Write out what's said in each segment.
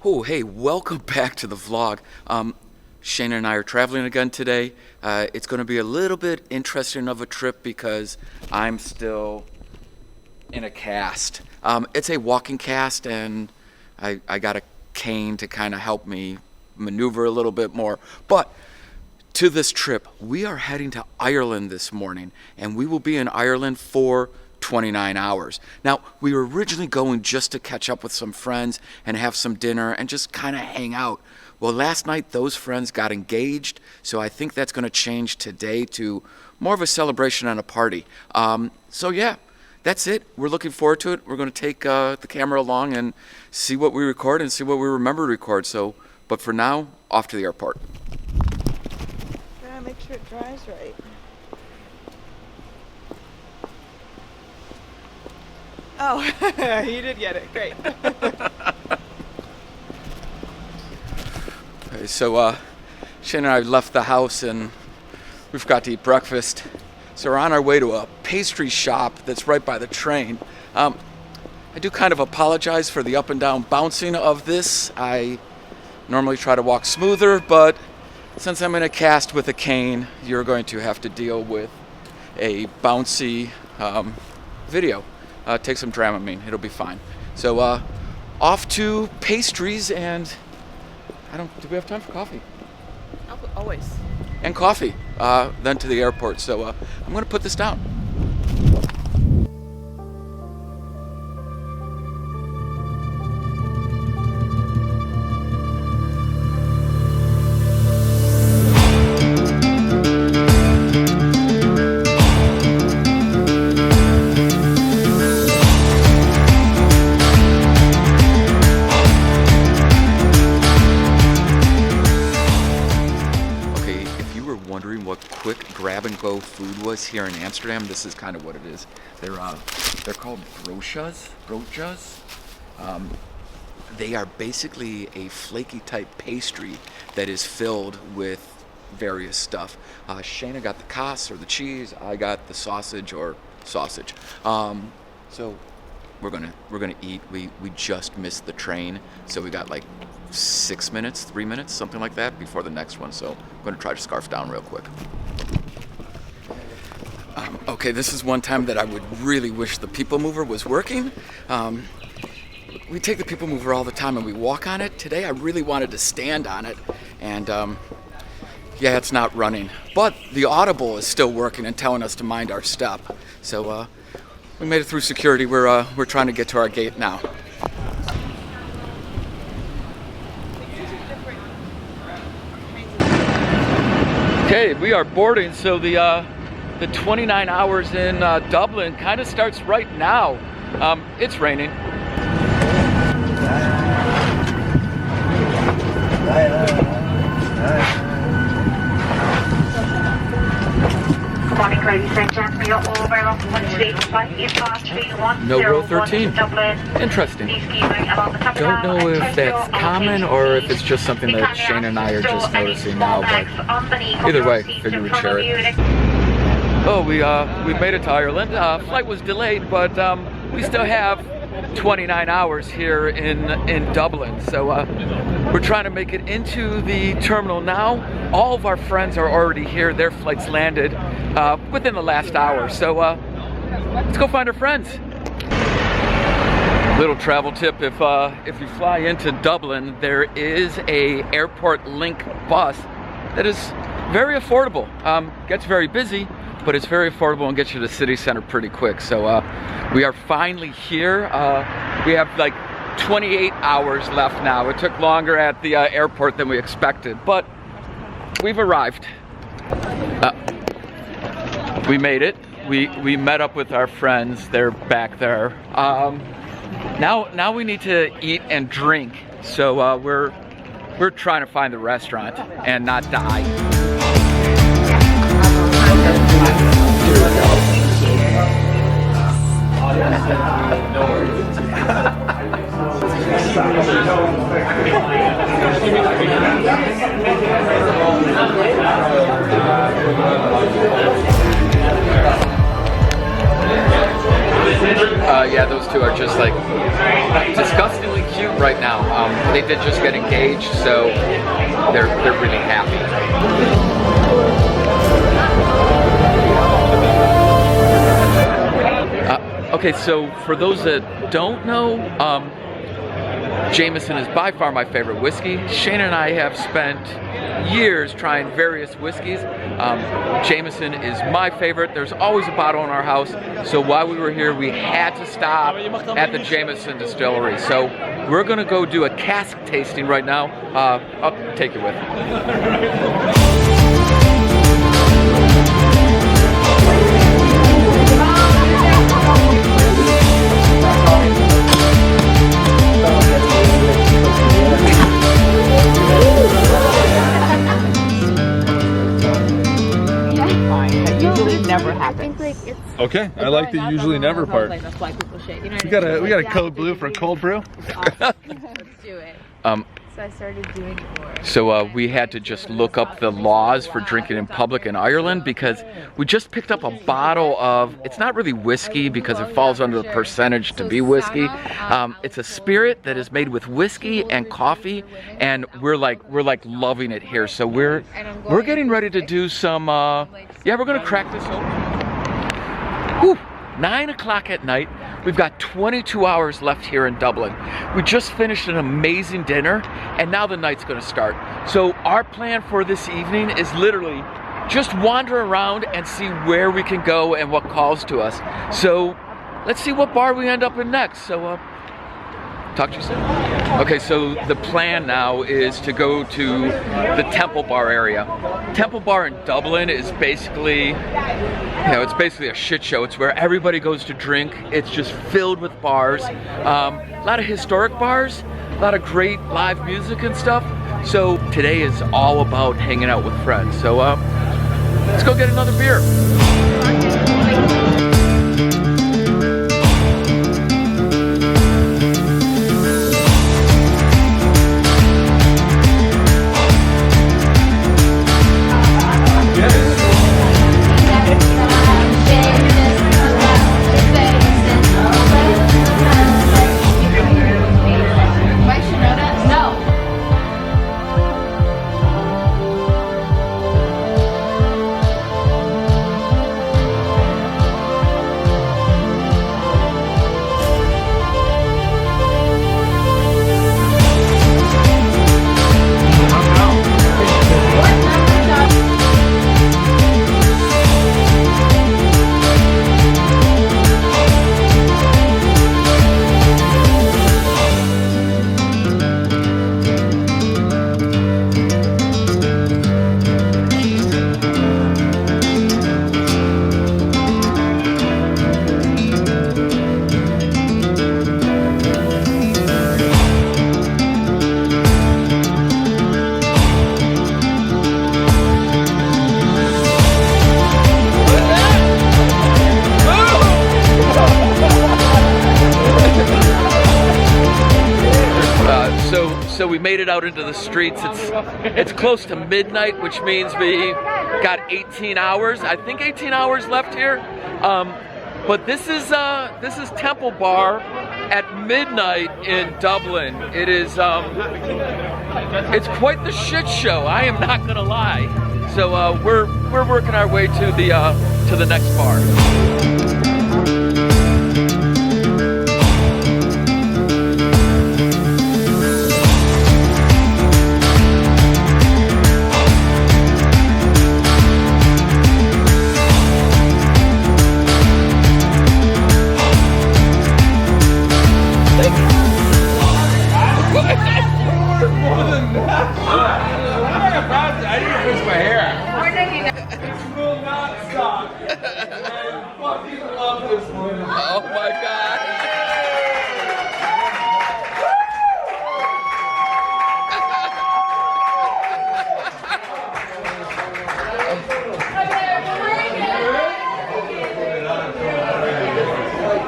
Oh, hey, welcome back to the vlog. Shane and I are traveling again today. It's going to be a little bit interesting of a trip because I'm still in a cast. It's a walking cast, and I got a cane to kind of help me maneuver a little bit more. But to this trip, we are heading to Ireland this morning, and we will be in Ireland for 29 hours. Now, we were originally going just to catch up with some friends and have some dinner and just kind of hang out. Well, last night those friends got engaged, so I think that's going to change today to more of a celebration and a party. So yeah, that's it. We're looking forward to it. We're going to take the camera along and see what we record and see what we remember to record. But for now, off to the airport. Yeah, make sure it dries right. Oh, you did get it. Great. Okay, so Shane and I left the house and we forgot to eat breakfast. So we're on our way to a pastry shop that's right by the train. I do kind of apologize for the up and down bouncing of this. I normally try to walk smoother, but since I'm in a cast with a cane, you're going to have to deal with a bouncy video. Take some Dramamine, it'll be fine. So off to pastries and do we have time for coffee? Always. And coffee, then to the airport. So I'm gonna put this down. Grab-and-go food was here in Amsterdam. This is kind of what it is. They're called brochas. They are basically a flaky type pastry that is filled with various stuff. Shayna got the kaas or the cheese. I got the sausage. So we're gonna eat. We just missed the train, so we got like 6 minutes, 3 minutes, something like that before the next one. So I'm gonna try to scarf down real quick. Okay, this is one time that I would really wish the People Mover was working. We take the People Mover all the time and we walk on it. Today I really wanted to stand on it, and yeah, it's not running. But the Audible is still working and telling us to mind our step. So we made it through security. We're trying to get to our gate now. Okay, we are boarding, so the 29 hours in Dublin kind of starts right now. It's raining. No row 13. Interesting. Don't know if that's common or if it's just something that Shane and I are just noticing now, but either way, figure we'd share it. Oh, we made it to Ireland. Flight was delayed, but we still have 29 hours here in Dublin. So we're trying to make it into the terminal now. All of our friends are already here. Their flights landed within the last hour. So let's go find our friends. Little travel tip: if you fly into Dublin, there is a airport link bus that is very affordable. Gets very busy, but it's very affordable and gets you to the city center pretty quick. So we are finally here. We have like 28 hours left now. It took longer at the airport than we expected, but we've arrived. We made it. We met up with our friends. They're back there. Now we need to eat and drink. So we're trying to find the restaurant and not die. Yeah, those two are just like disgustingly cute right now. They did just get engaged, so they're really happy. Okay, so for those that don't know, Jameson is by far my favorite whiskey. Shane and I have spent years trying various whiskeys. Jameson is my favorite. There's always a bottle in our house, so while we were here, we had to stop at the Jameson distillery. So we're gonna go do a cask tasting right now. I'll take you with me. Never happens. Okay, I like the usually never part. That's why people shit. You know We got a code blue for a cold brew. Let's do it. So I started doing it more. So we had to just look up the laws for drinking in public in Ireland because we just picked up a bottle of, it's not really whiskey because it falls under the percentage to be whiskey. It's a spirit that is made with whiskey and coffee, and we're like loving it here. So we're getting ready to do some, yeah, we're gonna crack this open. Whew, 9 o'clock at night. We've got 22 hours left here in Dublin. We just finished an amazing dinner, and now the night's gonna start. So our plan for this evening is literally just wander around and see where we can go and what calls to us. So let's see what bar we end up in next. So talk to you soon. Okay, so the plan now is to go to the Temple Bar area. Temple Bar in Dublin is basically, it's basically a shit show. It's where everybody goes to drink. It's just filled with bars. A lot of historic bars, a lot of great live music and stuff. So today is all about hanging out with friends. So let's go get another beer. So we made it out into the streets. It's close to midnight, which means we got 18 hours. I think 18 hours left here. But this is Temple Bar at midnight in Dublin. It is it's quite the shit show. I am not gonna lie. So we're working our way to the next bar. Oh my God.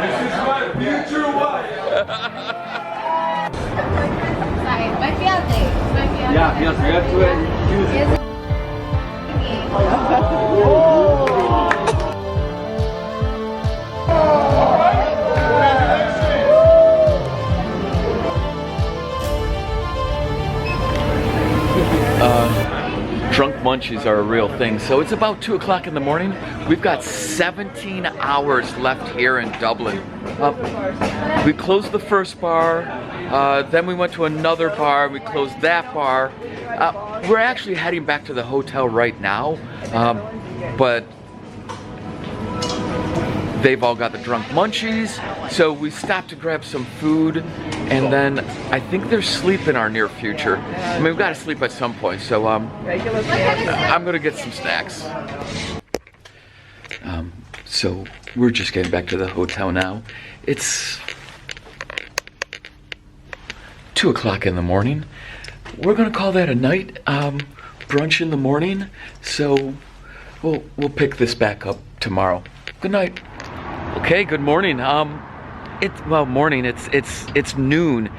This is my future wife. My fiance. Yeah, yes, we have to. Oh. munchies are a real thing. So it's about 2 o'clock in the morning. We've got 17 hours left here in Dublin. We closed the first bar, then we went to another bar, we closed that bar. We're actually heading back to the hotel right now, but they've all got the drunk munchies, so we stopped to grab some food, and then I think there's sleep in our near future. I mean, we've got to sleep at some point, so I'm gonna get some snacks. So we're just getting back to the hotel now. It's 2 o'clock in the morning. We're gonna call that a night. Brunch in the morning, so we'll pick this back up tomorrow. Good night. Okay, good morning. It's noon.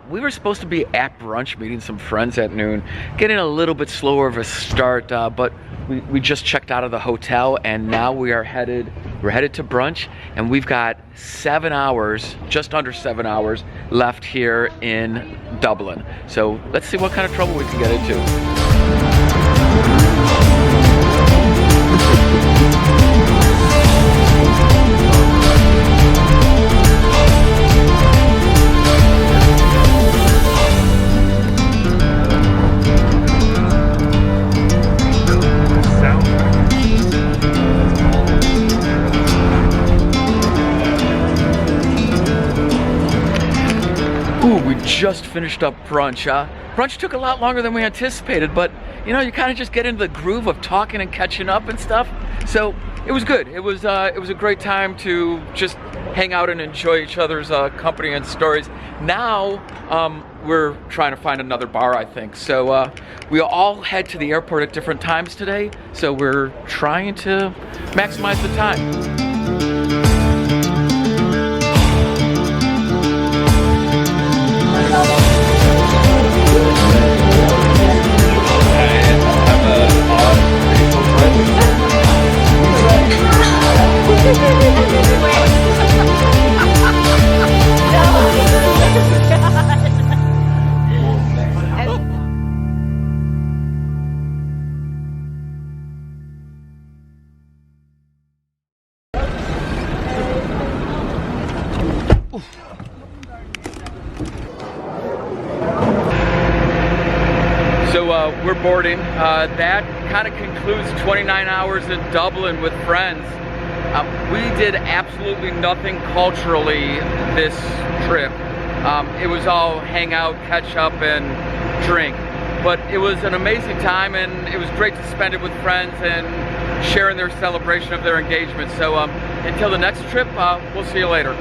We were supposed to be at brunch meeting some friends at noon. Getting a little bit slower of a start, but we just checked out of the hotel, and now we're headed to brunch, and we've got 7 hours, just under 7 hours left here in Dublin. So let's see what kind of trouble we can get into. We just finished up brunch. Brunch took a lot longer than we anticipated, but you know, you kind of just get into the groove of talking and catching up and stuff. So it was good. It was a great time to just hang out and enjoy each other's company and stories. Now we're trying to find another bar, I think. So we all head to the airport at different times today. So we're trying to maximize the time. So we're boarding. That kind of concludes 29 hours in Dublin with friends. We did absolutely nothing culturally this trip. It was all hang out, catch up, and drink. But it was an amazing time, and it was great to spend it with friends and sharing their celebration of their engagement. So until the next trip, we'll see you later.